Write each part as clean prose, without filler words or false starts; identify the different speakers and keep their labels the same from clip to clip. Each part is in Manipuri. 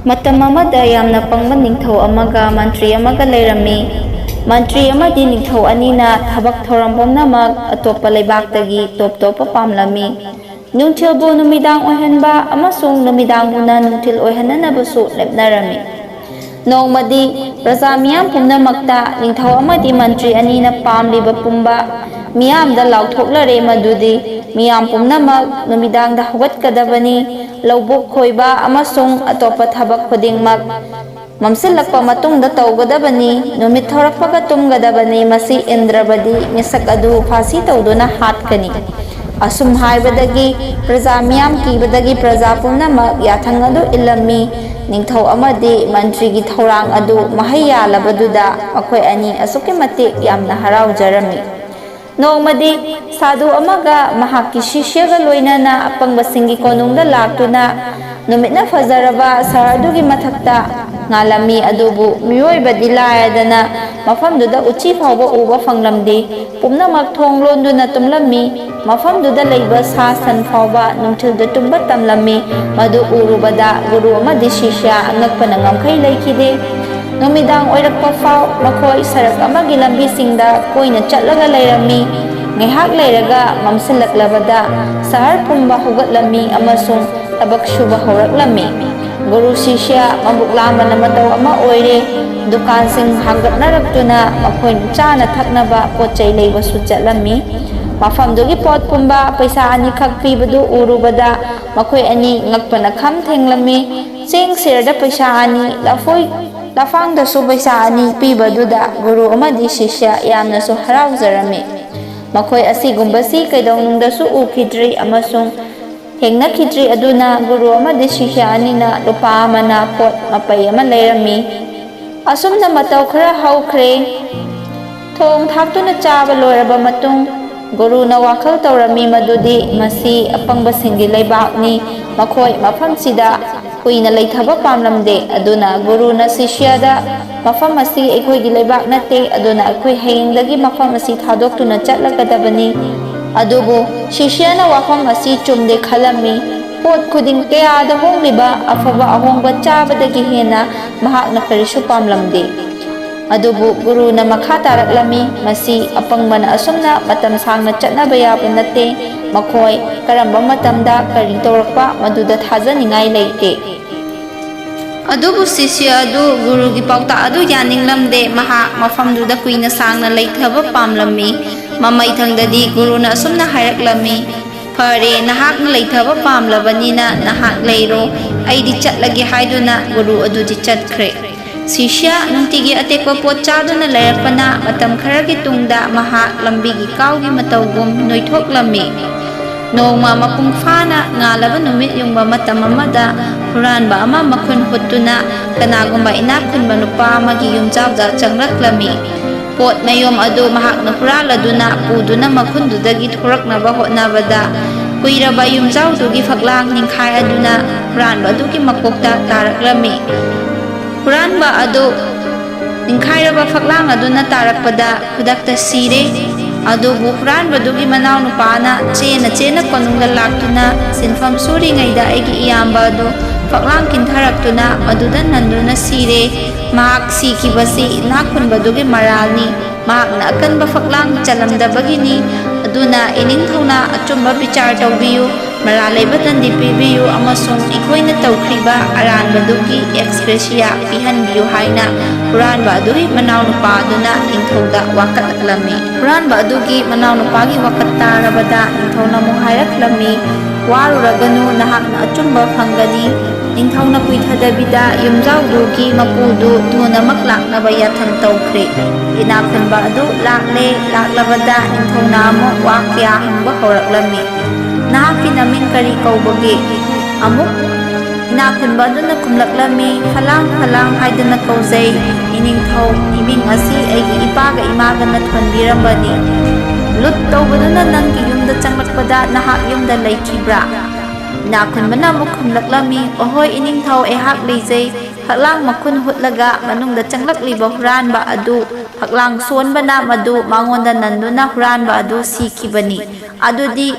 Speaker 1: ꯃꯇꯝ ꯑꯃꯗ ꯌꯥꯝꯅ ꯄꯪꯕ ꯅꯤꯡꯊꯧ ꯑꯃꯒ ꯃꯟꯇ꯭ꯔꯤ ꯑꯃꯒ ꯂꯩꯔꯝꯃꯤ꯫ ꯃꯟꯇ꯭ꯔꯤ ꯑꯃꯗꯤ ꯅꯤꯡꯊꯧ ꯑꯅꯤꯅ ꯊꯕꯛ ꯊꯧꯔꯝ ꯄꯨꯝꯅꯃꯛ ꯑꯇꯣꯞꯄ ꯂꯩꯕꯥꯛꯇꯒꯤ ꯇꯣꯞ ꯇꯣꯞꯄ ꯄꯥꯝꯂꯝꯃꯤ꯫ ꯅꯨꯡꯊꯤꯜꯕꯨ ꯅꯨꯃꯤꯗꯥꯡ ꯑꯣꯏꯍꯟꯕ ꯑꯃꯁꯨꯡ ꯅꯨꯃꯤꯗꯥꯡꯕꯨꯅ ꯅꯨꯡꯊꯤꯜ ꯑꯣꯏꯍꯟꯅꯅꯕꯁꯨ ꯂꯦꯞꯅꯔꯝꯃꯤ꯫ ꯅꯣꯡꯃꯗꯤ ꯄ꯭ꯔꯖꯥ ꯃꯤꯌꯥꯝ ꯄꯨꯝꯅꯃꯛꯇ ꯅꯤꯡꯊꯧ ꯑꯃꯗꯤ ꯃꯟꯇ꯭ꯔꯤ ꯑꯅꯤꯅ ꯄꯥꯝꯂꯤꯕ ꯄꯨꯝꯕ ꯃꯤꯌꯥꯝꯗ ꯂꯥꯎꯊꯣꯛꯂꯔꯦ ꯃꯗꯨꯗꯤ ꯃꯤꯌꯥꯝ ꯄꯨꯝꯅꯃꯛ ꯅꯨꯃꯤꯗꯥꯡꯗ ꯍꯧꯒꯠꯀꯗꯕꯅꯤ, ꯂꯧꯕꯨꯛ ꯈꯣꯏꯕ ꯑꯃꯁꯨꯡ ꯑꯇꯣꯞꯄ ꯊꯕꯛ ꯈꯨꯗꯤꯡꯃꯛ ꯃꯝꯁꯤꯜꯂꯛꯄ ꯃꯇꯨꯡꯗ ꯇꯧꯒꯗꯕꯅꯤ, ꯅꯨꯃꯤꯠ ꯊꯣꯔꯛꯄꯒ ꯇꯨꯝꯒꯗꯕꯅꯤ, ꯃꯁꯤ ꯏꯟꯗ꯭ꯔꯕꯗꯤ ꯃꯤꯁꯛ ꯑꯗꯨ ꯐꯥꯁꯤ ꯇꯧꯗꯨꯅ ꯍꯥꯠꯀꯅꯤ꯫ ꯑꯁꯨꯝ ꯍꯥꯏꯕꯗꯒꯤ ꯄ꯭ꯔꯖꯥ ꯃꯤꯌꯥꯝ ꯀꯤꯕꯗꯒꯤ ꯄ꯭ꯔꯖꯥ ꯄꯨꯝꯅꯃꯛ ꯌꯥꯊꯪ ꯑꯗꯨ ꯏꯜꯂꯝꯃꯤ꯫ ꯅꯤꯡꯊꯧ ꯑꯃꯗꯤ ꯃꯟꯇ꯭ꯔꯤꯒꯤ ꯊꯧꯔꯥꯡ ꯑꯗꯨ ꯃꯍꯩ ꯌꯥꯜꯂꯕꯗꯨꯗ ꯃꯈꯣꯏ ꯑꯅꯤ ꯑꯁꯨꯛꯀꯤ ꯃꯇꯤꯛ ꯌꯥꯝꯅ ꯍꯔꯥꯎꯖꯔꯝꯃꯤ꯫ ꯅꯣꯡꯃꯗꯤ ꯁꯥꯗꯨ ꯑꯃꯒ ꯃꯍꯥꯛꯀꯤ ꯁꯤꯁ꯭ꯌꯒ ꯂꯣꯏꯅꯅ ꯑꯄꯪꯕꯁꯤꯡꯒꯤ ꯀꯣꯅꯨꯡꯗ ꯂꯥꯛꯇꯨꯅ ꯅꯨꯃꯤꯠꯅ ꯐꯖꯔꯕ ꯁꯍꯔ ꯑꯗꯨꯒꯤ ꯃꯊꯛꯇ ꯉꯥꯜꯂꯝꯃꯤ, ꯑꯗꯨꯕꯨ ꯃꯤꯑꯣꯏꯕꯗꯤ ꯂꯥꯏꯔꯗꯅ ꯃꯐꯝꯗꯨꯗ ꯎꯆꯤ ꯐꯥꯎꯕ ꯎꯕ ꯐꯪꯂꯝꯗꯦ꯫ ꯄꯨꯝꯅꯃꯛ ꯊꯣꯡ ꯂꯣꯟꯗꯨꯅ ꯇꯨꯝꯂꯝꯃꯤ, ꯃꯐꯝꯗꯨꯗ ꯂꯩꯕ ꯁꯥ ꯁꯟ ꯐꯥꯎꯕ ꯅꯨꯡꯊꯤꯜꯗ ꯇꯨꯝꯕ ꯇꯝꯂꯝꯃꯤ꯫ ꯃꯗꯨ ꯎꯔꯨꯕꯗ ꯒꯨꯔꯨ ꯑꯃꯗꯤ ꯁꯤꯁ꯭ꯌ ꯑꯉꯛꯄꯅ ꯉꯝꯈꯩ ꯂꯩꯈꯤꯗꯦ꯫ ꯅꯨꯃꯤꯗꯥꯡ ꯑꯣꯏꯔꯛꯄ ꯐꯥꯎ ꯃꯈꯣꯏ ꯁꯔꯛ ꯑꯃꯒꯤ ꯂꯝꯕꯤꯁꯤꯡꯗ ꯀꯣꯏꯅ ꯆꯠꯂꯒ ꯂꯩꯔꯝꯃꯤ꯫ ꯉꯥꯏꯍꯥꯛ ꯂꯩꯔꯒ ꯃꯝꯁꯤꯜꯂꯛꯂꯕꯗ ꯁꯍꯔ ꯄꯨꯝꯕ ꯍꯧꯒꯠꯂꯝꯃꯤ ꯑꯃꯁꯨꯡ ꯊꯕꯛ ꯁꯨꯕ ꯍꯧꯔꯛꯂꯝꯃꯤ꯫ ꯒꯨꯔꯨ ꯁꯤꯁ꯭ꯌ ꯃꯕꯨꯛ ꯂꯥꯝꯕꯅ ꯃꯇꯧ ꯑꯃ ꯑꯣꯏꯔꯦ꯫ ꯗꯨꯀꯥꯟꯁꯤꯡ ꯍꯥꯡꯒꯠꯅꯔꯛꯇꯨꯅ ꯃꯈꯣꯏꯅ ꯆꯥꯅ ꯊꯛꯅꯕ ꯄꯣꯠꯆꯩ ꯂꯩꯕꯁꯨ ꯆꯠꯂꯝꯃꯤ꯫ ꯃꯐꯝꯗꯨꯒꯤ ꯄꯣꯠ ꯄꯨꯝꯕ ꯄꯩꯁꯥ ꯑꯅꯤꯈꯛ ꯄꯤꯕꯗꯨ ꯎꯔꯨꯕꯗ ꯃꯈꯣꯏ ꯑꯅꯤ ꯉꯛꯄꯅ ꯈꯝ ꯊꯦꯡꯂꯝꯃꯤ꯫ ꯆꯦꯡ ꯁꯦꯔꯗ ꯄꯩꯁꯥ ꯑꯅꯤ, ꯂꯐꯣꯏ ꯂꯐꯥꯡꯗꯁꯨ ꯄꯩꯁꯥ ꯑꯅꯤ ꯄꯤꯕꯗꯨꯗ ꯒꯨꯔꯨ ꯑꯃꯗꯤ ꯁꯤꯁ꯭ꯌ ꯌꯥꯝꯅꯁꯨ ꯍꯔꯥꯎꯖꯔꯝꯃꯤ꯫ ꯃꯈꯣꯏ ꯑꯁꯤꯒꯨꯝꯕꯁꯤ ꯀꯩꯗꯧꯅꯨꯡꯗꯁꯨ ꯎꯈꯤꯗ꯭ꯔꯤ ꯑꯃꯁꯨꯡ ꯊꯦꯡꯅꯈꯤꯗ꯭ꯔꯤ꯫ ꯑꯗꯨꯅ ꯒꯨꯔꯨ ꯑꯃꯗꯤ ꯁꯤꯁ꯭ꯌ ꯑꯅꯤꯅ ꯂꯨꯄꯥ ꯑꯃꯅ ꯄꯣꯠ ꯃꯄꯩ ꯑꯃ ꯂꯩꯔꯝꯃꯤ꯫ ꯑꯁꯨꯝꯅ ꯃꯇꯧ ꯈꯔ ꯍꯧꯈ꯭ꯔꯦ꯫ ꯊꯣꯡ ꯊꯥꯛꯇꯨꯅ ꯆꯥꯕ ꯂꯣꯏꯔꯕ ꯃꯇꯨꯡ ꯒꯨꯔꯨꯅ ꯋꯥꯈꯜ ꯇꯧꯔꯝꯃꯤ ꯃꯗꯨꯗꯤ ꯃꯁꯤ ꯑꯄꯪꯕꯁꯤꯡꯒꯤ ꯂꯩꯕꯥꯛꯅꯤ, ꯃꯈꯣꯏ ꯃꯐꯝꯁꯤꯗ ꯀꯨꯏꯅ ꯂꯩꯊꯕ ꯄꯥꯝꯂꯝꯗꯦ꯫ ꯑꯗꯨꯅ ꯒꯨꯔꯨꯅ ꯁꯤꯁ꯭ꯌꯗ ꯃꯐꯝ ꯑꯁꯤ ꯑꯩꯈꯣꯏꯒꯤ ꯂꯩꯕꯥꯛ ꯅꯠꯇꯦ, ꯑꯗꯨꯅ ꯑꯩꯈꯣꯏ ꯍꯌꯦꯡꯗꯒꯤ ꯃꯐꯝ ꯑꯁꯤ ꯊꯥꯗꯣꯛꯇꯨꯅ ꯆꯠꯂꯒꯗꯕꯅꯤ꯫ ꯑꯗꯨꯕꯨ ꯁꯤꯁ꯭ꯌꯅ ꯋꯥꯐꯝ ꯑꯁꯤ ꯆꯨꯝꯗꯦ ꯈꯜꯂꯝꯃꯤ꯫ ꯄꯣꯠ ꯈꯨꯗꯤꯡ ꯀꯌꯥꯗ ꯍꯣꯡꯂꯤꯕ ꯑꯐꯕ ꯑꯍꯣꯡꯕ ꯆꯥꯕꯗꯒꯤ ꯍꯦꯟꯅ ꯃꯍꯥꯛꯅ ꯀꯔꯤꯁꯨ ꯄꯥꯝꯂꯝꯗꯦ꯫ ꯑꯗꯨꯕꯨ ꯒꯨꯔꯨꯅ ꯃꯈꯥ ꯇꯥꯔꯛꯂꯝꯃꯤ, ꯃꯁꯤ ꯑꯄꯪꯕꯅ ꯑꯁꯨꯝꯅ ꯃꯇꯝ ꯁꯥꯡꯅ ꯆꯠꯅꯕ ꯌꯥꯕ ꯅꯠꯇꯦ꯫ ꯃꯈꯣꯏ ꯀꯔꯝꯕ ꯃꯇꯝꯗ ꯀꯔꯤ ꯇꯧꯔꯛꯄ ꯃꯗꯨꯗ ꯊꯥꯖꯅꯤꯡꯉꯥꯏ ꯂꯩꯇꯦ꯫ ꯑꯗꯨꯕꯨ ꯁꯤꯁ꯭ꯌ ꯑꯗꯨ ꯒꯨꯔꯨꯒꯤ ꯄꯥꯎꯇꯥꯛ ꯑꯗꯨ ꯌꯥꯅꯤꯡꯂꯝꯗꯦ꯫ ꯃꯍꯥꯛ ꯃꯐꯝꯗꯨꯗ ꯀꯨꯏꯅ ꯁꯥꯡꯅ ꯂꯩꯊꯕ ꯄꯥꯝꯂꯝꯃꯤ꯫ ꯃꯃꯩꯊꯪꯗꯗꯤ ꯒꯨꯔꯨꯅ ꯑꯁꯨꯝꯅ ꯍꯥꯏꯔꯛꯂꯝꯃꯤ, ꯐꯔꯦ, ꯅꯍꯥꯛꯅ ꯂꯩꯊꯕ ꯄꯥꯝꯂꯕꯅꯤꯅ ꯅꯍꯥꯛ ꯂꯩꯔꯣ, ꯑꯩꯗꯤ ꯆꯠꯂꯒꯦ ꯍꯥꯏꯗꯨꯅ ꯒꯨꯔꯨ ꯑꯗꯨꯗꯤ ꯆꯠꯈ꯭ꯔꯦ꯫ ꯁꯤꯁ꯭ꯌ ꯅꯨꯡꯇꯤꯒꯤ ꯑꯇꯦꯛꯄ ꯄꯣꯠ ꯆꯥꯗꯨꯅ ꯂꯩꯔꯛꯄꯅ ꯃꯇꯝ ꯈꯔꯒꯤ ꯇꯨꯡꯗ ꯃꯍꯥꯛ ꯂꯝꯕꯤꯒꯤ ꯀꯥꯎꯒꯤ ꯃꯇꯧꯒꯨꯝ ꯅꯣꯏꯊꯣꯛꯂꯝꯃꯤ꯫ ꯅꯣꯡꯃ ꯃꯄꯨꯡ ꯐꯥꯅ ꯉꯥꯜꯂꯕ ꯅꯨꯃꯤꯠ ꯌꯨꯡꯕ ꯃꯇꯝ ꯑꯃꯗ ꯍꯨꯔꯥꯟꯕ ꯑꯃ ꯃꯈꯨꯟ ꯍꯨꯠꯇꯨꯅ ꯀꯅꯥꯒꯨꯝꯕ ꯏꯅꯥꯛ ꯈꯨꯟꯕ ꯅꯨꯄꯥ ꯑꯃꯒꯤ ꯌꯨꯝꯖꯥꯎꯗ ꯆꯪꯂꯛꯂꯝꯃꯤ꯫ ꯄꯣꯠ ꯃꯌꯨꯝ ꯑꯗꯨ ꯃꯍꯥꯛꯅ ꯍꯨꯔꯥꯜꯂꯗꯨꯅ ꯄꯨꯗꯨꯅ ꯃꯈꯨꯟꯗꯨꯗꯒꯤ ꯊꯣꯔꯛꯅꯕ ꯍꯣꯠꯅꯕꯗ ꯀꯨꯏꯔꯕ ꯌꯨꯝꯖꯥꯎꯗꯨꯒꯤ ꯐꯛꯂꯥꯡ ꯅꯤꯡꯈꯥꯏꯗꯨꯅ ꯍꯨꯔꯥꯟꯕ ꯑꯗꯨꯒꯤ ꯃꯀꯣꯛꯇ ꯇꯥꯔꯛꯂꯝꯃꯤ꯫ ꯍꯨꯔꯥꯟꯕ ꯑꯗꯨ ꯅꯤꯡꯈꯥꯏꯔꯕ ꯐꯛꯂꯥꯡ ꯑꯗꯨꯅ ꯇꯥꯔꯛꯄꯗ ꯈꯨꯗꯛꯇ ꯁꯤꯔꯦ꯫ ꯑꯗꯨꯕꯨ ꯍꯨꯔꯥꯟꯕꯗꯨꯒꯤ ꯃꯅꯥꯎꯅꯨꯄꯥꯅ ꯆꯦꯟꯅ ꯆꯦꯟꯅ ꯀꯣꯅꯨꯡꯗ ꯂꯥꯛꯇꯨꯅ ꯁꯤꯟꯐꯝ ꯁꯨꯔꯤꯉꯩꯗ ꯑꯩꯒꯤ ꯏꯌꯥꯝꯕ ꯑꯗꯨ ꯐꯛꯂꯥꯡ ꯀꯤꯟꯊꯔꯛꯇꯨꯅ ꯃꯗꯨꯗ ꯅꯟꯗꯨꯅ ꯁꯤꯔꯦ꯫ ꯃꯍꯥꯛ ꯁꯤꯈꯤꯕꯁꯤ ꯏꯅꯥꯛ ꯈꯨꯟꯕꯗꯨꯒꯤ ꯃꯔꯥꯜꯅꯤ, ꯃꯍꯥꯛꯅ ꯑꯀꯟꯕ ꯐꯛꯂꯥꯡ ꯆꯜꯂꯝꯗꯕꯒꯤꯅꯤ꯫ ꯑꯗꯨꯅ ꯏꯅꯤꯡꯊꯧꯅ ꯑꯆꯨꯝꯕ ꯕꯤꯆꯥꯔ ꯇꯧꯕꯤꯌꯨ, ꯃꯔꯥꯜ ꯂꯩꯕ ꯗꯟꯗꯤ ꯄꯤꯕꯤꯌꯨ ꯑꯃꯁꯨꯡ ꯑꯩꯈꯣꯏꯅ ꯇꯧꯈ꯭ꯔꯤꯕ ꯑꯔꯥꯟꯕꯗꯨꯒꯤ ꯑꯦꯛꯁꯒ꯭ꯔꯦꯁꯤꯌꯥ ꯄꯤꯍꯟꯕꯤꯌꯨ ꯍꯥꯏꯅ ꯍꯨꯔꯥꯟꯕ ꯑꯗꯨꯒꯤ ꯃꯅꯥꯎꯅꯨꯄꯥ ꯑꯗꯨꯅ ꯅꯤꯡꯊꯧꯗ ꯋꯥꯀꯠꯂꯛꯂꯝꯃꯤ꯫ ꯍꯨꯔꯥꯟꯕ ꯑꯗꯨꯒꯤ ꯃꯅꯥꯎꯅꯨꯄꯥꯒꯤ ꯋꯥꯀꯠ ꯇꯥꯔꯕꯗ ꯅꯤꯡꯊꯧꯅ ꯑꯃꯨꯛ ꯍꯥꯏꯔꯛꯂꯝꯃꯤ, ꯋꯥꯔꯨꯔꯒꯅꯨ, ꯅꯍꯥꯛꯅ ꯑꯆꯨꯝꯕ ꯐꯪꯒꯅꯤ꯫ ꯅꯤꯡꯊꯧꯅ ꯀꯨꯏꯊꯗꯕꯤꯗ ꯌꯨꯝꯖꯥꯎꯗꯨꯒꯤ ꯃꯄꯨꯗꯨ ꯊꯨꯅꯃꯛ ꯂꯥꯛꯅꯕ ꯌꯥꯊꯪ ꯇꯧꯈ꯭ꯔꯦ꯫ ꯏꯅꯥꯛ ꯈꯨꯟꯕ ꯑꯗꯨ ꯂꯥꯛꯂꯦ꯫ ꯂꯥꯛꯂꯕꯗ ꯅꯤꯡꯊꯧꯅ ꯑꯃꯨꯛ ꯋꯥ ꯀꯌꯥ ꯍꯪꯕ ꯍꯧꯔꯛꯂꯝꯃꯤ꯫ ꯅꯍꯥꯛꯀꯤ ꯅꯃꯤꯡ ꯀꯔꯤ ꯀꯧꯕꯒꯦ? ꯑꯃꯨꯛ ꯏꯅꯥꯛ ꯈꯨꯟꯕ ꯑꯗꯨꯅ ꯈꯨꯝꯂꯛꯂꯝꯃꯤ, ꯐꯂꯥꯡ ꯐꯂꯥꯡ ꯍꯥꯏꯗꯨꯅ ꯀꯧꯖꯩ ꯏꯅꯤꯡꯊꯧ, ꯏꯃꯤꯡ ꯑꯁꯤ ꯑꯩꯒꯤ ꯏꯄꯥꯒ ꯏꯃꯥꯒꯅ ꯊꯣꯟꯕꯤꯔꯝꯕꯅꯤ꯫ ꯂꯨꯠ ꯇꯧꯕꯗꯨꯅ ꯅꯪꯒꯤ ꯌꯨꯝꯗ ꯆꯪꯂꯛꯄꯗ ꯅꯍꯥꯛ ꯌꯨꯝꯗ ꯂꯩꯈꯤꯕ꯭ꯔꯥ? ꯏꯅꯥꯛ ꯈꯨꯟꯕꯅ ꯑꯃꯨꯛ ꯈꯨꯝꯂꯛꯂꯝꯃꯤ, ꯑꯣꯍꯣꯏꯏꯅꯤꯡꯊꯧ, ꯑꯩꯍꯥꯛ ꯂꯩꯖꯩ꯫ ꯐꯛꯂꯥꯡ ꯃꯈꯨꯟ ꯍꯨꯠꯂꯒ ꯃꯅꯨꯡꯗ ꯆꯪꯂꯛꯂꯤꯕ ꯍꯨꯔꯥꯟꯕ ꯑꯗꯨ ꯐꯛꯂꯥꯡ ꯁꯣꯟꯕꯅ ꯃꯗꯨ ꯃꯉꯣꯟꯗ ꯅꯟꯗꯨꯅ ꯍꯨꯔꯥꯟꯕ ꯑꯗꯨ ꯁꯤꯈꯤꯕꯅꯤ꯫ ꯑꯗꯨꯗꯤ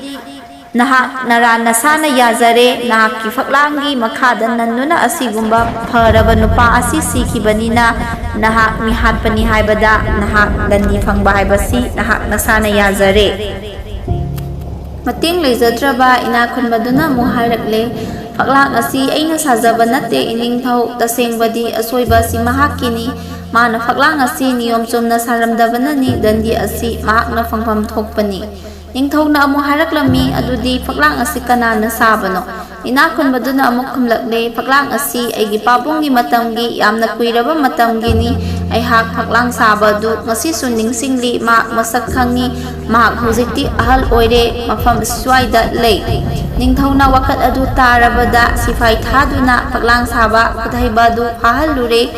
Speaker 1: Nahak naran nasana yazare nahakki faklangi makhada nannuna asigumba pharaba nupa asi sikibanina nahak mihatpani haibada nahak dandi phangba haibasi nahak nasana yazare mating leizadraba ina khunbaduna mu hairakle faklang asi aina sajaba natte iningthau tasengbadi asoiba si mahakini mana faklang asi niyom chumna saramdabanani dandi asi mahakna phangpham thokpani Ningthau amu haraklami adudi faklang asi kanana sabano ina khunbaduna amuk khumlakle faklang asi aigi pabunggi matamgi yamna kuiraba matamgi ni ai hak faklang sabadu ngasi su ningsingli ma masak khangi ma hojikti ahal oire mafam swaida lei ningthauna wakat adu tarabada sifai thaduna faklang saba kudhaibadu ahal lure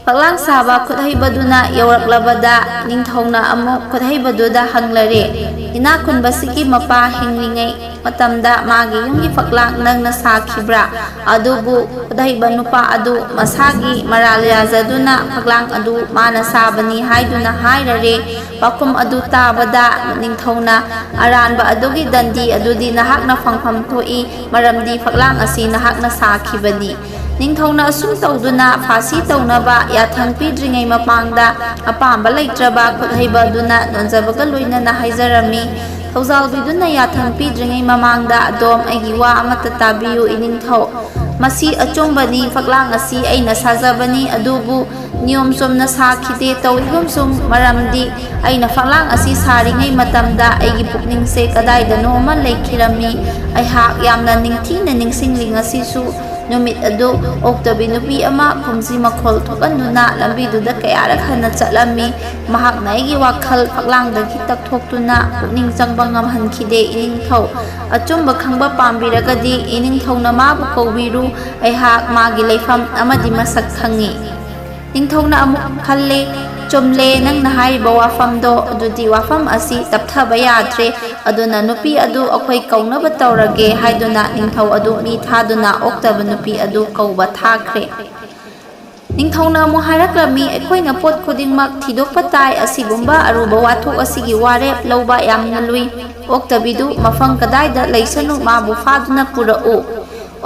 Speaker 1: Faklang saba kudhaibaduna yawraklabada ningthauna amu kudhaibaduda hanglare ina khunbasigi mapa hinglingai matamda magi yunggi faklang nangna sakhibra adubu kudhaiba nupa adu masagi maral yazaduna faklang adu mana sabani haiduna hairare pakum adu tabada ningthauna aranba adugi dandi adudi nahakna phangpham thoi maramdi faklang asi nahakna sakhibani Ningthau asum tawduna phasi tawnaba yathang pidringai mapangda apamba leitraba khuthaiba nonjabaga loinana haizarami thawjalbiduna yathang pidringai mamangda adom aigi wa amata tabiyu iningthau masi achombani faklang asi aina sajabani adubu niyom somna sakhide tawigum sum maramdi aina faklang asi saringai matamda aigi pukningse kadaidano ma leikhirami aihak yamna ningthina ningsingli ngasisu Numit adu oktabi nupi ama kumsi makhol thokanduna lambiduda kayarak hana chatlami mahak naigi wakhal faklangda khitak thoktuna pukning changba ngamhankhide iningthau achumba khangba pambiragadi iningthauna mabu kawbiru aihak magi leifam amadi masak khangi ningthauna amuk khalle chomle nang nahariba wafamdo adudi wafam asi tapthaba yadre aduna nupi adu akhoi kaunaba tawrage haiduna ningthau adu mi thaduna oktaba nupi adu kauba thakre ningthauna mu haraklami aikoina pot khudingmak thidokpa tai asigumba aruba wathok asigi warep lauba yamna lui oktabidu mafang kadaida leisanu mabu faduna purau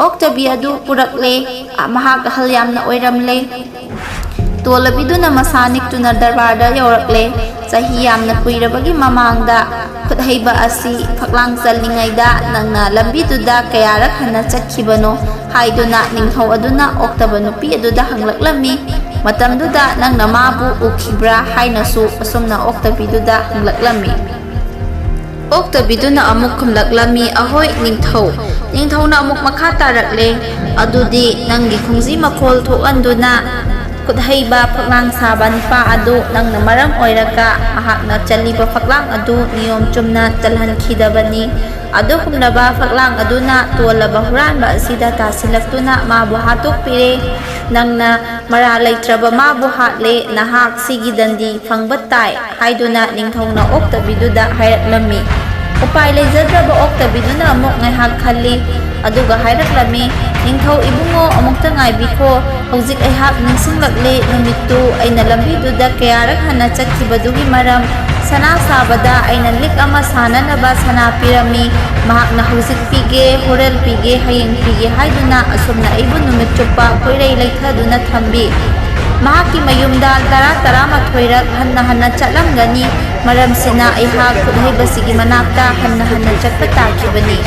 Speaker 1: oktabi adu purakle mahak hal yamna oiramle Tolabiduna masanik tuna darbarda yaurakle sahi yamna kuirabagi mamangda khudhaiba asi faklang salningaida nangna lambiduda kayarak hana chakhibano haiduna ningthau aduna oktaba nupi aduda hanglaklami matamduda nangna mabu ukhibra hainasu asumna oktabiduda hanglaklami Oktabiduna amuk khumlaklami ahoi ningthauna amuk makha tarakle adudi nanggi khungji makhol thokanduna Kudhaiba faklang saba nipa adu nang namaram oiraka ahakna chaliba faklang adu niyom chumna talhankhidabani adu kumlaba faklang aduna tolaba huranba asida tasilaktuna mabu hatok pire nangna maralaitraba mabu hatle nahak sigi dandi phangbatai haiduna ningthauna oktabiduda hairaklammi upai leijadraba oktabiduna amuk ngaihak khalli aduga hairaklami ningthau ibungo amukta ngaibiko hojik aihak ningsinglakle numittu aina lambiduda kayarak hana chakhibadugi maram sana sabada aina lik ama sananaba sana pirami mahakna hojik pige horel pige hayeng pige haiduna asumna aibu numit chupa koirei leithaduna thambi mahaki mayumda tara mathoirak hanna chatlamgani maram sina aihak khudhaibasigi manakta hanna chatpa takhibani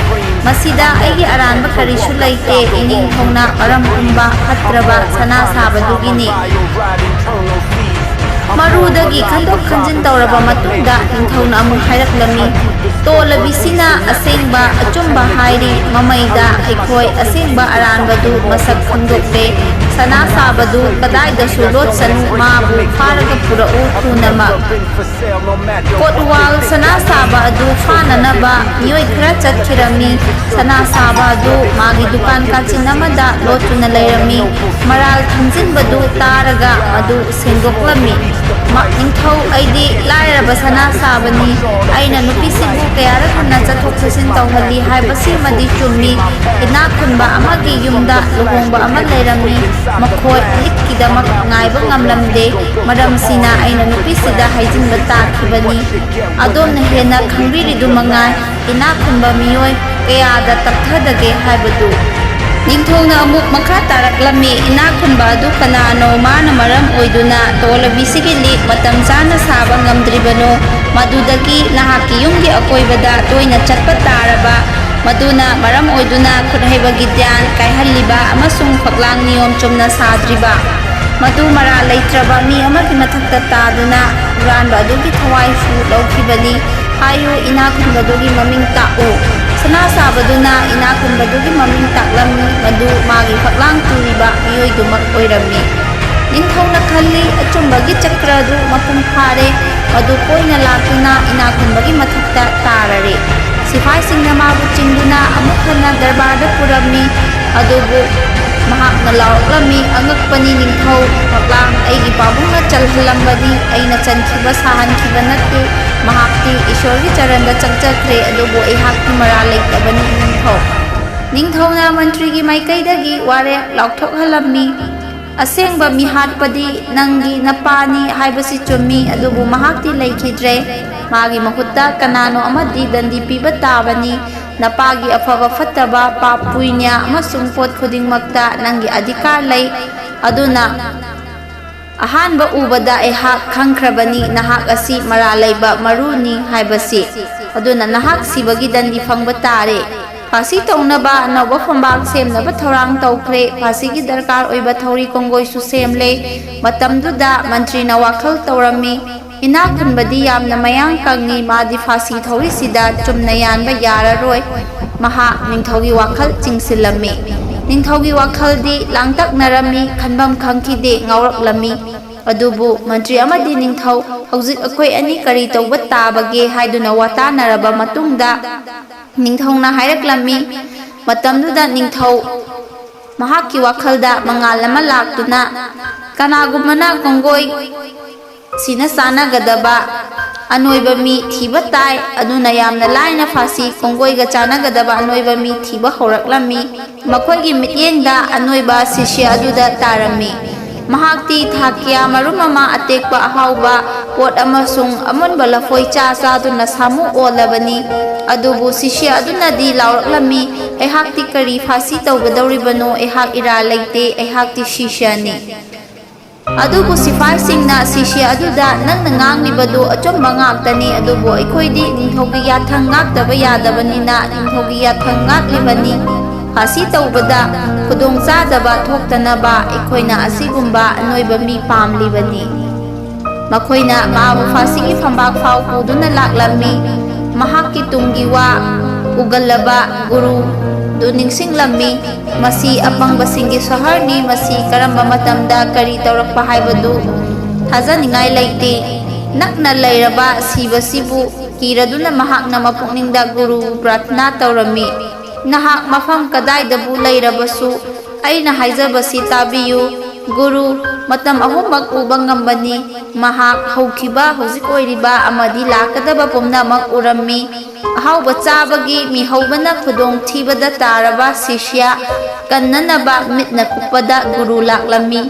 Speaker 1: masida aigi aranba karisu laite ining thongna aram kumba hatraba sana sabadugini marudagi khandok khanjin tawraba matungda ningthauna amuk hairaklammi tolabisina asengba achumba hairi mamaida aikhoi asengba aranbadu masak khangdokte sana sabadu kadaida sulot sanu mabu faraga purau thunama kotwal sana sabadu fananaba nioi khara chatkirami sana sabadu magi dukan kachinamada lotuna leirami maral thamjinbadu taraga adu sendoklami ꯅꯤꯡꯊꯧ ꯑꯩꯗꯤ ꯂꯥꯏꯔꯕ ꯁꯅꯥ ꯁꯥꯕꯅꯤ ꯑꯩꯅ ꯅꯨꯄꯤꯁꯤꯡꯕꯨ ꯀꯌꯥꯔꯛ ꯍꯟꯅ ꯆꯠꯊꯣꯛ ꯆꯠꯁꯤꯟ ꯇꯧꯍꯜꯂꯤ ꯍꯥꯏꯕꯁꯤꯃꯗꯤ ꯆꯨꯝꯃꯤ ꯏꯅꯥꯛ ꯈꯨꯟꯕ ꯑꯃꯒꯤ ꯌꯨꯝꯗ ꯂꯨꯍꯣꯡꯕ ꯑꯃ ꯂꯩꯔꯝꯃꯤ ꯃꯈꯣꯏ ꯂꯤꯛꯀꯤꯗꯃꯛ ꯉꯥꯏꯕ ꯉꯝꯂꯝꯗꯦ ꯃꯔꯝꯁꯤꯅ ꯑꯩꯅ ꯅꯨꯄꯤꯁꯤꯗ ꯍꯩꯖꯤꯟꯕ ꯇꯥꯈꯤꯕꯅꯤ ꯑꯗꯣꯝꯅ ꯍꯦꯟꯅ ꯈꯪꯕꯤꯔꯤꯗꯨ ꯃꯉꯥꯏ ꯏꯅꯥꯛ ꯈꯨꯟꯕ ꯃꯤꯑꯣꯏ ꯀꯌꯥꯗ ꯇꯞꯊꯗꯒꯦ ꯍꯥꯏꯕꯗꯨ ꯅꯤꯡꯊꯧꯅ ꯑꯃꯨꯛ ꯃꯈꯥ ꯇꯥꯔꯛꯂꯝꯃꯤ ꯏꯅꯥꯛ ꯈꯨꯟꯕ ꯑꯗꯨ ꯀꯅꯥꯅꯣ ꯃꯥꯅ ꯃꯔꯝ ꯑꯣꯏꯗꯨꯅ ꯇꯣꯂꯕꯤꯁꯤꯒꯤ ꯂꯤꯛ ꯃꯇꯝ ꯆꯥꯅ ꯁꯥꯕ ꯉꯝꯗ꯭ꯔꯤꯕꯅꯣ ꯃꯗꯨꯗꯒꯤ ꯅꯍꯥꯛꯀꯤ ꯌꯨꯝꯒꯤ ꯑꯀꯣꯏꯕꯗ ꯇꯣꯏꯅ ꯆꯠꯄ ꯇꯥꯔꯕ ꯃꯗꯨꯅ ꯃꯔꯝ ꯑꯣꯏꯗꯨꯅ ꯈꯨꯠꯍꯩꯕꯒꯤ ꯙ꯭ꯌꯥꯟ ꯀꯥꯏꯍꯜꯂꯤꯕ ꯑꯃꯁꯨꯡ ꯐꯛꯂꯥꯡ ꯅꯤꯌꯣꯝ ꯆꯨꯝꯅ ꯁꯥꯗ꯭ꯔꯤꯕ ꯃꯗꯨ ꯃꯔꯥꯜ ꯂꯩꯇ꯭ꯔꯕ ꯃꯤ ꯑꯃꯒꯤ ꯃꯊꯛꯇ ꯇꯥꯗꯨꯅ ꯍꯨꯔꯥꯟꯕ ꯑꯗꯨꯒꯤ ꯊꯋꯥꯏꯁꯨ ꯂꯧꯈꯤꯕꯅꯤ ꯍꯥꯏꯌꯨ ꯏꯅꯥꯛ ꯈꯨꯟꯕꯗꯨꯒꯤ ꯃꯃꯤꯡ ꯇꯥꯛꯎ ꯁꯅꯥ ꯁꯥꯕꯗꯨꯅ ꯏꯅꯥꯛ ꯈꯨꯟꯕꯗꯨꯒꯤ ꯃꯃꯤꯡ ꯇꯥꯛꯂꯝꯃꯤ ꯃꯗꯨ ꯃꯥꯒꯤ ꯐꯛꯂꯥꯡ ꯇꯨꯔꯤꯕ ꯃꯤꯑꯣꯏꯗꯨꯃꯛ ꯑꯣꯏꯔꯝꯃꯤ ꯅꯤꯡꯊꯧꯅ ꯈꯜꯂꯤ ꯑꯆꯨꯝꯕꯒꯤ ꯆꯀ꯭ꯔ ꯑꯗꯨ ꯃꯄꯨꯡ ꯐꯥꯔꯦ ꯃꯗꯨ ꯀꯣꯏꯅ ꯂꯥꯛꯇꯨꯅ ꯏꯅꯥꯛ ꯈꯨꯟꯕꯒꯤ ꯃꯊꯛꯇ ꯇꯥꯔꯔꯦ ꯁꯤꯐꯥꯏꯁꯤꯡꯅ ꯃꯥꯕꯨ ꯆꯤꯡꯗꯨꯅ ꯑꯃꯨꯛ ꯍꯟꯅ ꯗꯔꯕꯥꯔꯗ ꯄꯨꯔꯝꯃꯤ ꯑꯗꯨꯕꯨ ꯃꯍꯥꯛꯅ ꯂꯥꯎꯔꯛꯂꯝꯃꯤ ꯑꯉꯛꯄꯅꯤ ꯅꯤꯡꯊꯧ ꯐꯛꯂꯥꯡ ꯑꯩꯒꯤ ꯄꯥꯕꯨꯡꯅ ꯆꯜꯍꯜꯂꯝꯕꯅꯤ ꯑꯩꯅ ꯆꯟꯈꯤꯕ ꯁꯥꯍꯟꯈꯤꯕ ꯅꯠꯇꯦ ꯃꯍꯥꯛꯇꯤ ꯏꯁꯣꯔꯒꯤ ꯆꯔꯟꯗ ꯆꯪꯖꯈ꯭ꯔꯦ ꯑꯗꯨꯕꯨ ꯑꯩꯍꯥꯛꯇꯤ ꯃꯔꯥꯜ ꯂꯩꯇꯕꯅꯤ ꯅꯤꯡꯊꯧꯅ ꯃꯟꯇ꯭ꯔꯤꯒꯤ ꯃꯥꯏꯀꯩꯗꯒꯤ ꯋꯥꯔꯦꯞ ꯂꯥꯎꯊꯣꯛꯍꯜꯂꯝꯃꯤ ꯑꯁꯦꯡꯕ ꯃꯤꯍꯥꯠꯄꯗꯤ ꯅꯪꯒꯤ ꯅꯄꯥꯅꯤ ꯍꯥꯏꯕꯁꯤ ꯆꯨꯝꯃꯤ ꯑꯗꯨꯕꯨ ꯃꯍꯥꯛꯇꯤ ꯂꯩꯈꯤꯗ꯭ꯔꯦ ꯃꯥꯒꯤ ꯃꯍꯨꯠꯇ ꯀꯅꯥꯅꯣ ꯑꯃꯗꯤ ꯗꯟꯗꯤ ꯄꯤꯕ ꯇꯥꯕꯅꯤ ꯅꯄꯥꯒꯤ ꯑꯐꯕ ꯐꯠꯇꯕ ꯄꯥꯞ ꯄꯨꯏꯅ꯭ꯌ ꯑꯃꯁꯨꯡ ꯄꯣꯠ ꯈꯨꯗꯤꯡꯃꯛꯇ ꯅꯪꯒꯤ ꯑꯙꯤꯀꯥꯔ ꯂꯩ ꯑꯗꯨꯅ ꯑꯍꯥꯟꯕ ꯎꯕꯗ ꯑꯩꯍꯥꯛ ꯈꯪꯈ꯭ꯔꯕꯅꯤ ꯅꯍꯥꯛ ꯑꯁꯤ ꯃꯔꯥꯜ ꯂꯩꯕ ꯃꯔꯨꯅꯤ ꯍꯥꯏꯕꯁꯤ ꯑꯗꯨꯅ ꯅꯍꯥꯛ ꯁꯤꯕꯒꯤ ꯗꯟꯗꯤ ꯐꯪꯕ ꯇꯥꯔꯦ ꯐꯥꯁꯤ ꯇꯧꯅꯕ ꯑꯅꯧꯕ ꯐꯝꯕꯥꯛ ꯁꯦꯝꯅꯕ ꯊꯧꯔꯥꯡ ꯇꯧꯈ꯭ꯔꯦ ꯐꯥꯁꯤꯒꯤ ꯗꯔꯀꯥꯔ ꯑꯣꯏꯕ ꯊꯧꯔꯤ ꯀꯣꯡꯒꯣꯏꯁꯨ ꯁꯦꯝꯂꯦ ꯃꯇꯝꯗꯨꯗ ꯃꯟꯇ꯭ꯔꯤꯅ ꯋꯥꯈꯜ ꯇꯧꯔꯝꯃꯤ ꯏꯅꯥꯛ ꯈꯨꯟꯕꯗꯤ ꯌꯥꯝꯅ ꯃꯌꯥꯡ ꯀꯪꯉꯤ ꯃꯥꯗꯤ ꯐꯥꯁꯤ ꯊꯧꯔꯤꯁꯤꯗ ꯆꯨꯝꯅ ꯌꯥꯟꯕ ꯌꯥꯔꯔꯣꯏ ꯃꯍꯥꯛ ꯅꯤꯡꯊꯧꯒꯤ ꯋꯥꯈꯜ ꯆꯤꯡꯁꯤꯜꯂꯝꯃꯤ ꯅꯤꯡꯊꯧꯒꯤ ꯋꯥꯈꯜꯗꯤ ꯂꯥꯡꯇꯛꯅꯔꯝꯃꯤ ꯈꯟꯐꯝ ꯈꯪꯈꯤꯗꯦ ꯉꯥꯎꯔꯛꯂꯝꯃꯤ ꯑꯗꯨꯕꯨ ꯃꯟꯇ꯭ꯔꯤ ꯑꯃꯗꯤ ꯅꯤꯡꯊꯧ ꯍꯧꯖꯤꯛ ꯑꯩꯈꯣꯏ ꯑꯅꯤ ꯀꯔꯤ ꯇꯧꯕ ꯇꯥꯕꯒꯦ ꯍꯥꯏꯗꯨꯅ ꯋꯥꯇꯥꯅꯔꯕ ꯃꯇꯨꯡꯗ ꯅꯤꯡꯊꯧꯅ ꯍꯥꯏꯔꯛꯂꯝꯃꯤ ꯃꯇꯝꯗꯨꯗ ꯅꯤꯡꯊꯧ ꯃꯍꯥꯛꯀꯤ ꯋꯥꯈꯜꯗ ꯃꯉꯥꯜ ꯑꯃ ꯂꯥꯛꯇꯨꯅ ꯀꯅꯥꯒꯨꯝꯕꯅ ꯀꯣꯡꯒꯣꯏ ꯁꯤꯅ ꯆꯥꯟꯅꯒꯗꯕ ꯑꯅꯣꯏꯕ ꯃꯤ ꯊꯤꯕ ꯇꯥꯏ ꯑꯗꯨꯅ ꯌꯥꯝꯅ ꯂꯥꯏꯅ ꯐꯥꯁꯤ ꯀꯣꯡꯒꯣꯏꯒ ꯆꯥꯟꯅꯒꯗꯕ ꯑꯅꯣꯏꯕ ꯃꯤ ꯊꯤꯕ ꯍꯧꯔꯛꯂꯝꯃꯤ ꯃꯈꯣꯏꯒꯤ ꯃꯤꯠꯌꯦꯡꯗ ꯑꯅꯣꯏꯕ ꯁꯤష్ꯌ ꯑꯗꯨꯗ ꯇꯥꯔꯝꯃꯤ ꯃꯍꯥꯛꯇꯤ ꯊꯥ ꯀꯌꯥ ꯃꯔꯨꯝ ꯑꯃ ꯑꯇꯦꯛꯄ ꯑꯍꯥꯎꯕ ꯄꯣꯠ ꯑꯃꯁꯨꯡ ꯑꯃꯨꯟꯕ ꯂꯐꯣꯏ ꯆꯥꯗꯨꯅ ꯁꯥꯃꯨ ꯑꯣꯜꯂꯕꯅꯤ ꯑꯗꯨꯕꯨ ꯁꯤష్ꯌ ꯑꯗꯨꯅꯗꯤ ꯂꯥꯎꯔꯛꯂꯝꯃꯤ ꯑꯩꯍꯥꯛꯇꯤ ꯀꯔꯤ ꯐꯥꯁꯤ ꯇꯧꯒꯗꯧꯔꯤꯕꯅꯣ ꯑꯩꯍꯥꯛ ꯏꯔꯥꯜ ꯂꯩꯇꯦ ꯑꯩꯍꯥꯛꯇꯤ ꯁꯤష్ꯌꯅꯤ ꯑꯗꯨꯕꯨ ꯁꯤꯐꯥꯏꯁꯤꯡꯅ ꯁꯤష్ꯌ ꯑꯗꯨꯗ ꯅꯪꯅ ꯉꯥꯡꯂꯤꯕꯗꯨ ꯑꯆꯨꯝꯕ ꯉꯥꯛꯇꯅꯤ ꯑꯗꯨꯕꯨ ꯑꯩꯈꯣꯏꯗꯤ ꯅꯤꯡꯊꯧꯒꯤ ꯌꯥꯊꯪ ꯉꯥꯛꯇꯕ ꯌꯥꯗꯕꯅꯤꯅ ꯅꯤꯡꯊꯧꯒꯤ ꯌꯥꯊꯪ ꯉꯥꯛꯂꯤꯕꯅꯤ ꯐꯥꯁꯤ ꯇꯧꯕꯗ ꯈꯨꯗꯣꯡꯆꯥꯗꯕ ꯊꯣꯛꯇꯅꯕ ꯑꯩꯈꯣꯏꯅ ꯑꯁꯤꯒꯨꯝꯕ ꯑꯅꯣꯏꯕ ꯃꯤ ꯄꯥꯝꯂꯤꯕꯅꯤ ꯃꯈꯣꯏꯅ ꯃꯥꯕꯨ ꯐꯥꯁꯤꯒꯤ ꯐꯝꯕꯥꯛ ꯐꯥꯎ ꯄꯨꯗꯨꯅ ꯂꯥꯛꯂꯝꯃꯤ ꯃꯍꯥꯛꯀꯤ ꯇꯨꯡꯒꯤ ꯋꯥ ꯎꯒꯜꯂꯕ ꯒꯨꯔꯨꯗꯨ ꯅꯤꯡꯁꯤꯡꯂꯝꯃꯤ ꯃꯁꯤ ꯑꯄꯪꯕꯁꯤꯡꯒꯤ ꯁꯍꯔꯅꯤ ꯃꯁꯤ ꯀꯔꯝꯕ ꯃꯇꯝꯗ ꯀꯔꯤ ꯇꯧꯔꯛꯄ ꯍꯥꯏꯕꯗꯨ ꯊꯥꯖꯅꯤꯡꯉꯥꯏ ꯂꯩꯇꯦ ꯅꯛꯅ ꯂꯩꯔꯕ ꯁꯤꯕꯁꯤꯕꯨ ꯀꯤꯔꯗꯨꯅ ꯃꯍꯥꯛꯅ ꯃꯄꯨꯛꯅꯤꯡꯗ ꯒꯨꯔꯨꯕꯨ ꯄ꯭ꯔꯥꯊꯅꯥ ꯇꯧꯔꯝꯃꯤ ꯅꯍꯥꯛ ꯃꯐꯝ ꯀꯗꯥꯏꯗꯕꯨ ꯂꯩꯔꯕꯁꯨ ꯑꯩꯅ ꯍꯥꯏꯖꯕꯁꯤ ꯇꯥꯕꯤꯌꯨ ꯒꯨꯔꯨ ꯃꯇꯝ ꯑꯍꯨꯝꯃꯛ ꯎꯕ ꯉꯝꯕꯅꯤ ꯃꯍꯥꯛ ꯍꯧꯈꯤꯕ ꯍꯧꯖꯤꯛ ꯑꯣꯏꯔꯤꯕ ꯑꯃꯗꯤ ꯂꯥꯛꯀꯗꯕ ꯄꯨꯝꯅꯃꯛ ꯎꯔꯝꯃꯤ ꯑꯍꯥꯎꯕ ꯆꯥꯕꯒꯤ ꯃꯤꯍꯧꯕꯅ ꯈꯨꯗꯣꯡ ꯊꯤꯕꯗ ꯇꯥꯔꯕ ꯁꯤష్ꯌ ꯀꯟꯅꯅꯕ ꯃꯤꯠꯅ ꯀꯨꯞꯄꯗ ꯒꯨꯔꯨ ꯂꯥꯛꯂꯝꯃꯤ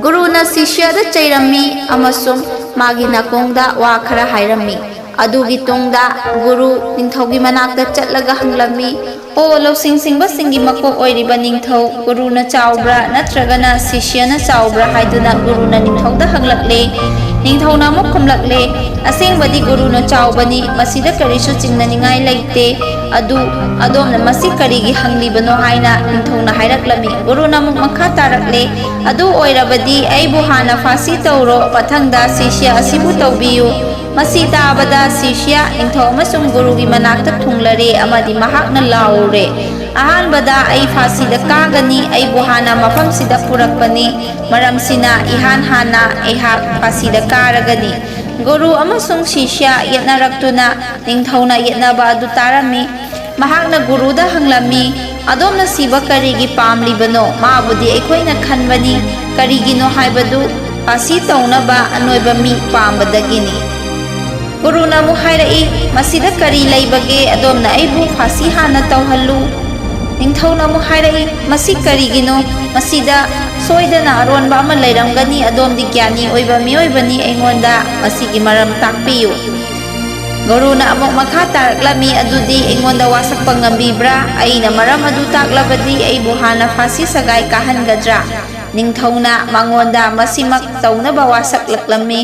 Speaker 1: ꯒꯨꯔꯨꯅ ꯁꯤష్ꯌꯗ ꯆꯩꯔꯝꯃꯤ ꯑꯃꯁꯨꯡ ꯃꯥꯒꯤ ꯅꯥꯀꯣꯡꯗ ꯋꯥ ꯈꯔ ꯍꯥꯏꯔꯝꯃꯤ ꯑꯗꯨꯒꯤ ꯇꯨꯡꯗ ꯒꯨꯔꯨ ꯅꯤꯡꯊꯧꯒꯤ ꯃꯅꯥꯛꯇ ꯆꯠꯂꯒ ꯍꯪꯂꯝꯃꯤ ꯑꯣ ꯂꯧꯁꯤꯡ ꯁꯤꯡꯕꯁꯤꯡꯒꯤ ꯃꯀꯣꯛ ꯑꯣꯏꯔꯤꯕ ꯅꯤꯡꯊꯧ ꯒꯨꯔꯨꯅ ꯆꯥꯎꯕ꯭ꯔꯥ ꯅꯠꯇ꯭ꯔꯒꯅ ꯁꯤష్ꯌꯅ ꯆꯥꯎꯕ꯭ꯔꯥ ꯍꯥꯏꯗꯨꯅ ꯒꯨꯔꯨꯅ ꯅꯤꯡꯊꯧꯗ ꯍꯪꯂꯛꯂꯦ ꯅꯤꯡꯊꯧꯅ ꯑꯃꯨꯛ ꯈꯨꯝꯂꯛꯂꯦ ꯑꯁꯦꯡꯕꯗꯤ ꯒꯨꯔꯨꯅ ꯆꯥꯎꯕꯅꯤ ꯃꯁꯤꯗ ꯀꯔꯤꯁꯨ ꯆꯤꯡꯅꯅꯤꯡꯉꯥꯏ ꯂꯩꯇꯦ ꯑꯗꯣꯝꯅ ꯃꯁꯤ ꯀꯔꯤꯒꯤ ꯍꯪꯂꯤꯕꯅꯣ ꯍꯥꯏꯅ ꯅꯤꯡꯊꯧꯅ ꯍꯥꯏꯔꯛꯂꯝꯃꯤ ꯒꯨꯔꯨꯅ ꯑꯃꯨꯛ ꯃꯈꯥ ꯇꯥꯔꯛꯂꯦ ꯑꯗꯨ ꯑꯣꯏꯔꯕꯗꯤ ꯑꯩꯕꯨ ꯍꯥꯟꯅ ꯐꯥꯁꯤ ꯇꯧꯔꯣ ꯃꯊꯪꯗ ꯁꯤష్ꯌ ꯑꯁꯤꯕꯨ ꯇꯧꯕꯤꯌꯨ ꯃꯁꯤ ꯇꯥꯕꯗ ꯁꯤష్ꯌ ꯅꯤꯡꯊꯧ ꯑꯃꯁꯨꯡ ꯒꯨꯔꯨꯒꯤ ꯃꯅꯥꯛꯇ ꯊꯨꯡꯂꯔꯦ ꯑꯃꯗꯤ ꯃꯍꯥꯛꯅ ꯂꯥꯎꯔꯦ ꯑꯍꯥꯟꯕꯗ ꯑꯩ ꯐꯥꯁꯤꯗ ꯀꯥꯒꯅꯤ ꯑꯩꯕꯨ ꯍꯥꯟꯅ ꯃꯐꯝꯁꯤꯗ ꯄꯨꯔꯛꯄꯅꯤ ꯃꯔꯝꯁꯤꯅ ꯏꯍꯥꯟ ꯍꯥꯟꯅ ꯑꯩꯍꯥꯛ ꯐꯥꯁꯤꯗ ꯀꯥꯔꯒꯅꯤ ꯒꯨꯔꯨ ꯑꯃꯁꯨꯡ ꯁꯤష్ꯌ ꯌꯦꯠꯅꯔꯛꯇꯨꯅ ꯅꯤꯡꯊꯧꯅ ꯌꯦꯠꯅꯕ ꯑꯗꯨ ꯇꯥꯔꯝꯃꯤ ꯃꯍꯥꯛꯅ ꯒꯨꯔꯨꯗ ꯍꯪꯂꯝꯃꯤ ꯑꯗꯣꯝꯅ ꯁꯤꯕ ꯀꯔꯤꯒꯤ ꯄꯥꯝꯂꯤꯕꯅꯣ ꯃꯥꯕꯨꯗꯤ ꯑꯩꯈꯣꯏꯅ ꯈꯟꯕꯅꯤ ꯀꯔꯤꯒꯤꯅꯣ ꯍꯥꯏꯕꯗꯨ ꯐꯥꯁꯤ ꯇꯧꯅꯕ ꯑꯅꯣꯏꯕ ꯃꯤ ꯄꯥꯝꯕꯗꯒꯤꯅꯤ꯫ ꯒꯨꯔꯨꯅ ꯑꯃꯨꯛ ꯍꯥꯏꯔꯛꯏ, ꯃꯁꯤꯗ ꯀꯔꯤ ꯂꯩꯕꯒꯦ? ꯑꯗꯣꯝꯅ ꯑꯩꯕꯨ ꯐꯥꯁꯤ ꯍꯥꯟꯅ ꯇꯧꯍꯜꯂꯨ꯫ ꯅꯤꯡꯊꯧꯅ ꯑꯃꯨꯛ ꯍꯥꯏꯔꯛꯏ, ꯃꯁꯤ ꯀꯔꯤꯒꯤꯅꯣ? ꯃꯁꯤꯗ ꯁꯣꯏꯗꯅ ꯑꯔꯣꯟꯕ ꯑꯃ ꯂꯩꯔꯝꯒꯅꯤ꯫ ꯑꯗꯣꯝꯗꯤ ꯒ꯭ꯌꯥꯅꯤ ꯑꯣꯏꯕ ꯃꯤꯑꯣꯏꯕꯅꯤ, ꯑꯩꯉꯣꯟꯗ ꯃꯁꯤꯒꯤ ꯃꯔꯝ ꯇꯥꯛꯄꯤꯌꯨ꯫ ꯒꯨꯔꯨꯅ ꯑꯃꯨꯛ ꯃꯈꯥ ꯇꯥꯔꯛꯂꯝꯃꯤ, ꯑꯗꯨꯗꯤ ꯑꯩꯉꯣꯟꯗ ꯋꯥꯁꯛꯄ ꯉꯝꯕꯤꯕ꯭ꯔꯥ? ꯑꯩꯅ ꯃꯔꯝ ꯑꯗꯨ ꯇꯥꯛꯂꯕꯗꯤ ꯑꯩꯕꯨ ꯍꯥꯟꯅ ꯐꯥꯁꯤ ꯁꯒꯥꯏ ꯀꯥꯍꯟꯒꯗ꯭ꯔꯥ? ꯅꯤꯡꯊꯧꯅ ꯃꯉꯣꯟꯗ ꯃꯁꯤꯃꯛ ꯇꯧꯅꯕ ꯋꯥꯁꯛꯂꯛꯂꯝꯃꯤ꯫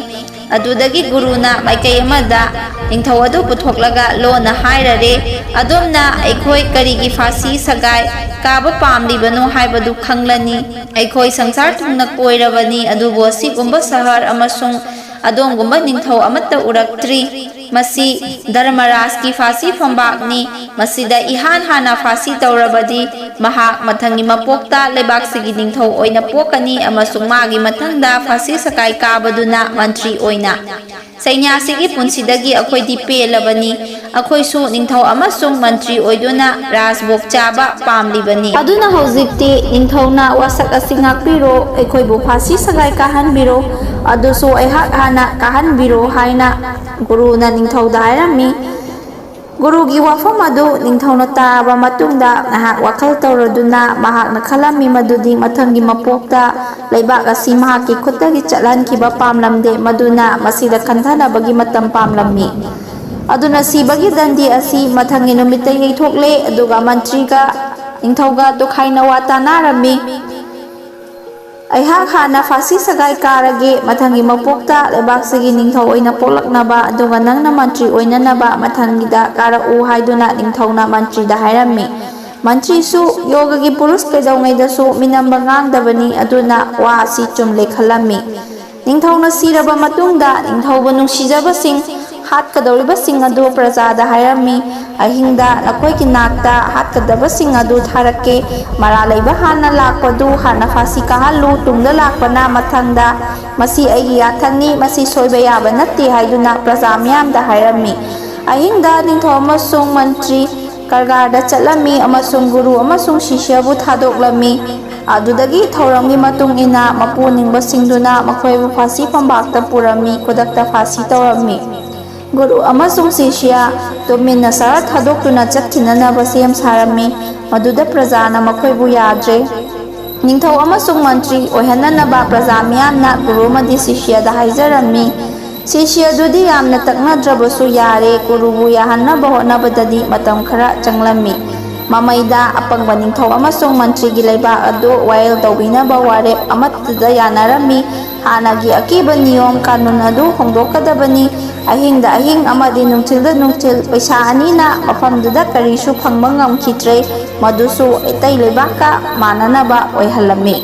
Speaker 1: ꯑꯗꯨꯗꯒꯤ ꯒꯨꯔꯨꯅ ꯃꯥꯏꯀꯩ ꯑꯃꯗ ꯅꯤꯡꯊꯧ ꯑꯗꯨ ꯄꯨꯊꯣꯛꯂꯒ ꯂꯣꯟꯅ ꯍꯥꯏꯔꯔꯦ, ꯑꯗꯣꯝꯅ ꯑꯩꯈꯣꯏ ꯀꯔꯤꯒꯤ ꯐꯥꯁꯤ ꯁꯒꯥꯏ ꯀꯥꯕ ꯄꯥꯝꯂꯤꯕꯅꯣ ꯍꯥꯏꯕꯗු ꯈꯪꯂꯅꯤ꯫ ꯑꯩꯈꯣꯏ ꯁꯪꯁꯥꯔ ꯊꯨꯡꯅ ꯀꯣꯏꯔꯕꯅꯤ, ꯑꯗꯨꯕꯨ ꯑꯁꯤꯒꯨꯝꯕ ꯁꯍꯔ ꯑꯃꯁꯨꯡ ꯑꯗꯣꯝꯒꯨꯝꯕ ꯅꯤꯡꯊꯧ ꯑꯃꯠꯇ ꯎꯔꯛꯇ꯭ꯔꯤ꯫ ꯃꯁꯤ ꯙꯔꯃꯔꯥꯖꯀꯤ ꯐꯥꯁꯤ ꯐꯝꯕꯥꯛꯅꯤ꯫ ꯃꯁꯤꯗ ꯏꯍꯥꯟ ꯍꯥꯟꯅ ꯐꯥꯁꯤ ꯇꯧꯔꯕꯗꯤ ꯃꯍꯥꯛ ꯃꯊꯪꯒꯤ ꯃꯄꯣꯛꯇ ꯂꯩꯕꯥꯛꯁꯤꯒꯤ ꯅꯤꯡꯊꯧ ꯑꯣꯏꯅ ꯄꯣꯛꯀꯅꯤ, ꯑꯃꯁꯨꯡ ꯃꯥꯒꯤ ꯃꯊꯪꯗ ꯐꯥꯁꯤ ꯁꯒꯥꯏ ꯀꯥꯕꯗꯨꯅ ꯃꯟꯇ꯭ꯔꯤ ꯑꯣꯏꯅ꯫ ꯁꯩꯅ꯭ꯌꯥꯁꯤꯒꯤ ꯄꯨꯟꯁꯤꯗꯒꯤ ꯑꯩꯈꯣꯏꯗꯤ ꯄꯦꯜꯂꯕꯅꯤ꯫ ꯑꯩꯈꯣꯏꯁꯨ ꯅꯤꯡꯊꯧ ꯑꯃꯁꯨꯡ ꯃꯟꯇ꯭ꯔꯤ ꯑꯣꯏꯗꯨꯅ ꯔꯥꯖꯚꯣগ ꯆꯥꯕ ꯄꯥꯝꯂꯤꯕꯅꯤ꯫ ꯑꯗꯨꯅ ꯍꯧꯖꯤꯛꯇꯤ ꯅꯤꯡꯊꯧꯅ ꯋꯥꯁꯛ ꯑꯁꯤ ꯉꯥꯛꯄꯤꯔꯣ, ꯑꯩꯈꯣꯏꯕꯨ ꯐꯥꯁꯤ ꯁꯒꯥꯏ ꯀꯥꯍꯟꯕꯤꯔꯣ, ꯑꯗꯨꯁꯨ ꯑꯩꯍꯥꯛ ꯍꯥꯟꯅ ꯀꯥꯍꯟꯕꯤꯔꯣ ꯍꯥꯏꯅ ꯒꯨꯔꯨꯅ ꯅꯤꯡꯊꯧꯗ ꯍꯥꯏꯔꯝꯃꯤ꯫ ꯒꯨꯔꯨꯒꯤ ꯋꯥꯐꯝ ꯑꯗꯨ ꯅꯤꯡꯊꯧꯅ ꯇꯥꯔꯕ ꯃꯇꯨꯡꯗ ꯉꯥꯏꯍꯥꯛ ꯋꯥꯈꯜ ꯇꯧꯔꯗꯨꯅ ꯃꯍꯥꯛꯅ ꯈꯜꯂꯝꯃꯤ ꯃꯗꯨꯗꯤ ꯃꯊꯪꯒꯤ ꯃꯄꯣꯛꯇ ꯂꯩꯕꯥꯛ ꯑꯁꯤ ꯃꯍꯥꯛꯀꯤ ꯈꯨꯠꯇꯒꯤ ꯆꯠꯍꯟꯈꯤꯕ ꯄꯥꯝꯂꯝꯗꯦ, ꯃꯗꯨꯅ ꯃꯁꯤꯗ ꯈꯟꯊꯅꯕꯒꯤ ꯃꯇꯝ ꯄꯥꯝꯂꯝꯃꯤ꯫ ꯑꯗꯨꯅ ꯁꯤꯕꯒꯤ ꯗꯟꯗꯤ ꯑꯁꯤ ꯃꯊꯪꯒꯤ ꯅꯨꯃꯤꯠꯇ ꯌꯩꯊꯣꯛꯂꯦ, ꯑꯗꯨꯒ ꯃꯟꯇ꯭ꯔꯤꯒ ꯅꯤꯡꯊꯧꯒ ꯇꯣꯈꯥꯏꯅ ꯋꯥ ꯇꯥꯅꯔꯝꯃꯤ꯫ ꯑꯩꯍꯥꯛ ꯍꯥꯟꯅ ꯐꯥꯁꯤ ꯁꯒꯥꯏ ꯀꯥꯔꯒꯦ, ꯃꯊꯪꯒꯤ ꯃꯄꯣꯛꯇ ꯂꯩꯕꯥꯛꯁꯤꯒꯤ ꯅꯤꯡꯊꯧ ꯑꯣꯏꯅ ꯄꯣꯛꯂꯛꯅꯕ, ꯑꯗꯨꯒ ꯅꯪꯅ ꯃꯟꯇ꯭ꯔꯤ ꯑꯣꯏꯅꯅꯕ ꯃꯊꯪꯒꯤꯗ ꯀꯥꯔꯛꯎ ꯍꯥꯏꯗꯨꯅ ꯅꯤꯡꯊꯧꯅ ꯃꯟꯇ꯭ꯔꯤꯗ ꯍꯥꯏꯔꯝꯃꯤ꯫ ꯃꯟꯇ꯭ꯔꯤꯁꯨ ꯌꯣꯒꯒꯤ ꯄꯨꯔꯨꯁ ꯀꯩꯗꯧꯉꯩꯗꯁꯨ ꯃꯤꯅꯝꯕ ꯉꯥꯡꯗꯕꯅꯤ, ꯑꯗꯨꯅ ꯋꯥ ꯑꯁꯤ ꯆꯨꯝꯂꯦ ꯈꯜꯂꯝꯃꯤ꯫ ꯅꯤꯡꯊꯧꯅ ꯁꯤꯔꯕ ꯃꯇꯨꯡꯗ ꯅꯤꯡꯊꯧꯕꯨ ꯅꯨꯡꯁꯤꯖꯕꯁꯤꯡ ꯍꯥꯠꯀꯗꯧꯔꯤꯕꯁꯤꯡ ꯑꯗꯨ ꯄ꯭ꯔꯖꯥꯗ ꯍꯥꯏꯔꯝꯃꯤ, ꯑꯍꯤꯡꯗ ꯅꯈꯣꯏꯒꯤ ꯅꯥꯛꯇ ꯍꯥꯠꯀꯗꯕꯁꯤꯡ ꯑꯗꯨ ꯊꯥꯔꯛꯀꯦ, ꯃꯔꯥꯜ ꯂꯩꯕ ꯍꯥꯟꯅ ꯂꯥꯛꯄꯗꯨ ꯍꯥꯟꯅ ꯐꯥꯁꯤ ꯀꯥꯍꯜꯂꯨ, ꯇꯨꯡꯗ ꯂꯥꯛꯄꯅ ꯃꯊꯪꯗ꯫ ꯃꯁꯤ ꯑꯩꯒꯤ ꯌꯥꯊꯪꯅꯤ, ꯃꯁꯤ ꯁꯣꯏꯕ ꯌꯥꯕ ꯅꯠꯇꯦ ꯍꯥꯏꯗꯨꯅ ꯄ꯭ꯔꯖꯥ ꯃꯤꯌꯥꯝꯗ ꯍꯥꯏꯔꯝꯃꯤ꯫ ꯑꯍꯤꯡꯗ ꯅꯤꯡꯊꯧ ꯑꯃꯁꯨꯡ ꯃꯟꯇ꯭ꯔꯤ ꯀꯔꯒꯥꯔꯗ ꯆꯠꯂꯝꯃꯤ ꯑꯃꯁꯨꯡ ꯒꯨꯔꯨ ꯑꯃꯁꯨꯡ ꯁꯤꯁ꯭ꯌꯕꯨ ꯊꯥꯗꯣꯛꯂꯝꯃꯤ꯫ ꯑꯗꯨꯗꯒꯤ ꯊꯧꯔꯝꯒꯤ ꯃꯇꯨꯡ ꯏꯟꯅ ꯃꯄꯨ ꯅꯤꯡꯕꯁꯤꯡꯗꯨꯅ ꯃꯈꯣꯏꯕꯨ ꯐꯥꯁꯤ ꯐꯝꯕꯥꯛꯇ ꯄꯨꯔꯝꯃꯤ, ꯈꯨꯗꯛꯇ ꯐꯥꯁꯤ ꯇꯧꯔꯝꯃꯤ꯫ ꯒꯨꯔꯨ ꯑꯃꯁꯨꯡ ꯁꯤꯁ꯭ꯌ ꯇꯨꯃꯤꯟꯅ ꯁꯍꯔ ꯊꯥꯗꯣꯛꯇꯨꯅ ꯆꯠꯈꯤꯅꯅꯕ ꯁꯦꯝ ꯁꯥꯔꯝꯃꯤ, ꯃꯗꯨꯗ ꯄ꯭ꯔꯖꯥꯅ ꯃꯈꯣꯏꯕꯨ ꯌꯥꯗ꯭ꯔꯦ꯫ ꯅꯤꯡꯊꯧ ꯑꯃꯁꯨꯡ ꯃꯟꯇ꯭ꯔꯤ ꯑꯣꯏꯍꯟꯅꯅꯕ ꯄ꯭ꯔꯖꯥ ꯃꯤꯌꯥꯝꯅ ꯒꯨꯔꯨ ꯑꯃꯗꯤ ꯁꯤꯁ꯭ꯌꯗ ꯍꯥꯏꯖꯔꯝꯃꯤ꯫ ꯁꯤꯁ꯭ꯌꯗꯨꯗꯤ ꯌꯥꯝꯅ ꯇꯛꯅꯗ꯭ꯔꯕꯁꯨ ꯌꯥꯔꯦ, ꯒꯨꯔꯨꯕꯨ ꯌꯥꯍꯟꯅꯕ ꯍꯣꯠꯅꯕꯗꯗꯤ ꯃꯇꯝ ꯈꯔ ꯆꯪꯂꯝꯃꯤ꯫ ꯃꯃꯩꯗ ꯑꯄꯪꯕ ꯅꯤꯡꯊꯧ ꯑꯃꯁꯨꯡ ꯃꯟꯇ꯭ꯔꯤꯒꯤ ꯂꯩꯕꯥꯛ ꯑꯗꯨ ꯋꯥꯌꯦꯜ ꯇꯧꯕꯤꯅꯕ ꯋꯥꯔꯦꯞ ꯑꯃꯠꯇꯗ ꯌꯥꯅꯔꯝꯃꯤ꯫ ꯍꯥꯟꯅꯒꯤ ꯑꯀꯤꯕ ꯅꯤꯌꯣꯝ ꯀꯥꯅꯨꯟ ꯑꯗꯨ ꯍꯣꯡꯗꯣꯛꯀꯗꯕꯅꯤ꯫ ꯑꯍꯤꯡꯗ ꯑꯍꯤꯡ ꯑꯃꯗꯤ ꯅꯨꯡꯊꯤꯜꯗ ꯅꯨꯡꯊꯤꯜ, ꯄꯩꯁꯥ ꯑꯅꯤꯅ ꯃꯐꯝꯗꯨꯗ ꯀꯔꯤꯁꯨ ꯐꯪꯕ ꯉꯝꯈꯤꯗ꯭ꯔꯦ, ꯃꯗꯨꯁꯨ ꯑꯇꯩ ꯂꯩꯕꯥꯛꯀ ꯃꯥꯟꯅꯅꯕ ꯑꯣꯏꯍꯜꯂꯝꯃꯤ꯫